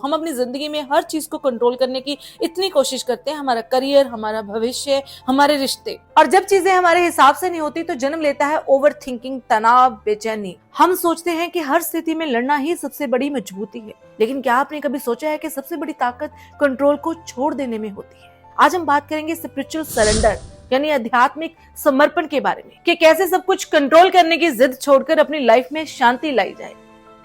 हम अपनी जिंदगी में हर चीज को कंट्रोल करने की इतनी कोशिश करते हैं, हमारा करियर, हमारा भविष्य, हमारे रिश्ते, और जब चीजें हमारे हिसाब से नहीं होती तो जन्म लेता है ओवर थिंकिंग, तनाव, बेचैनी। हम सोचते हैं कि हर स्थिति में लड़ना ही सबसे बड़ी मजबूती है, लेकिन क्या आपने कभी सोचा है कि सबसे बड़ी ताकत कंट्रोल को छोड़ देने में होती है। आज हम बात करेंगे स्पिरिचुअल सरेंडर यानी आध्यात्मिक समर्पण के बारे में, कि कैसे सब कुछ कंट्रोल करने की जिद छोड़कर अपनी लाइफ में शांति लाई जाए।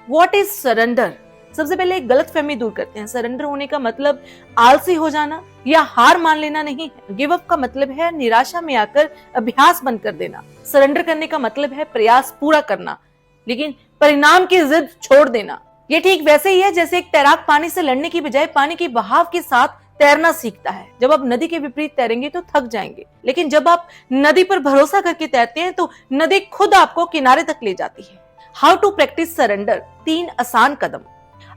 What is surrender? सबसे पहले एक गलतफहमी दूर करते हैं। सरेंडर होने का मतलब आलसी हो जाना या हार मान लेना नहीं है। गिव अप का मतलब है निराशा में आकर अभ्यास बंद कर देना। सरेंडर करने का मतलब है प्रयास पूरा करना लेकिन परिणाम की जिद छोड़ देना। ये ठीक वैसे ही है जैसे एक तैराक पानी से लड़ने की बजाय पानी के बहाव के साथ तैरना सीखता है। जब आप नदी के विपरीत तैरेंगे तो थक जाएंगे, लेकिन जब आप नदी पर भरोसा करके तैरते हैं तो नदी खुद आपको किनारे तक ले जाती है। How to practice surrender? 3 आसान कदम।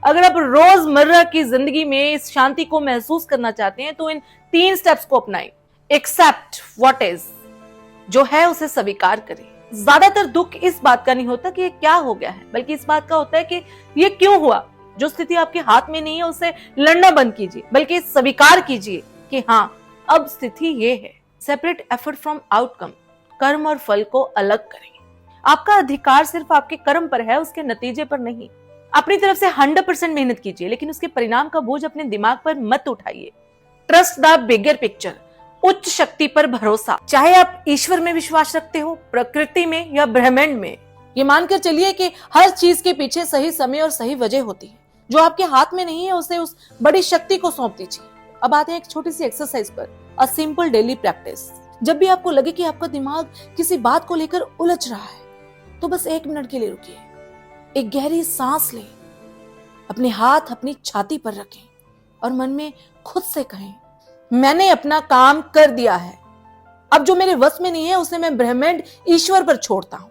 अगर आप रोजमर्रा की जिंदगी में इस शांति को महसूस करना चाहते हैं तो इन 3 स्टेप्स को अपनाएं। एक्सेप्ट व्हाट इज, जो है उसे स्वीकार करें। ज्यादातर दुख इस बात का नहीं होता कि ये क्या हो गया है, बल्कि इस बात का होता है कि ये क्यों हुआ। जो स्थिति आपके हाथ में नहीं है उसे लड़ना बंद कीजिए, बल्कि स्वीकार कीजिए कि हाँ, अब स्थिति ये है। सेपरेट एफर्ट फ्रॉम आउटकम, कर्म और फल को अलग करें। आपका अधिकार सिर्फ आपके कर्म पर है, उसके नतीजे पर नहीं। अपनी तरफ से 100% मेहनत कीजिए, लेकिन उसके परिणाम का बोझ अपने दिमाग पर मत उठाइए। ट्रस्ट द बिगर पिक्चर, उच्च शक्ति पर भरोसा। चाहे आप ईश्वर में विश्वास रखते हो, प्रकृति में या ब्रह्मांड में, ये मानकर चलिए कि हर चीज के पीछे सही समय और सही वजह होती है। जो आपके हाथ में नहीं है उसे उस बड़ी शक्ति को सौंप दीजिए। अब आते हैं एक छोटी सी एक्सरसाइज पर, अ सिंपल डेली प्रैक्टिस। जब भी आपको लगे कि आपका दिमाग किसी बात को लेकर उलझ रहा है तो बस 1 मिनट के लिए रुकिए, एक गहरी सांस लें, अपने हाथ अपनी छाती पर रखें और मन में खुद से कहें, मैंने अपना काम कर दिया है। अब जो मेरे वश में नहीं है उसे मैं ब्रह्मांड, ईश्वर पर छोड़ता हूं।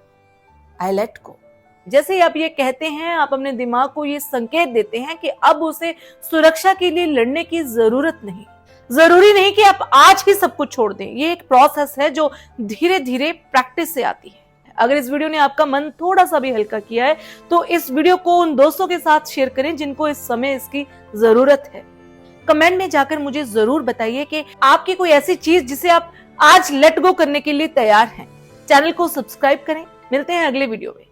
I let go. जैसे ही आप ये कहते हैं, आप अपने दिमाग को ये संकेत देते हैं कि अब उसे सुरक्षा के लिए लड़ने की जरूरत नहीं। जरूरी नहीं कि आप आज ही सब कुछ छोड़ दें। ये एक प्रोसेस है जो धीरे धीरे प्रैक्टिस से आती है। अगर इस वीडियो ने आपका मन थोड़ा सा भी हल्का किया है तो इस वीडियो को उन दोस्तों के साथ शेयर करें जिनको इस समय इसकी जरूरत है। कमेंट में जाकर मुझे जरूर बताइए कि आपकी कोई ऐसी चीज जिसे आप आज लेट गो करने के लिए तैयार हैं। चैनल को सब्सक्राइब करें। मिलते हैं अगले वीडियो में।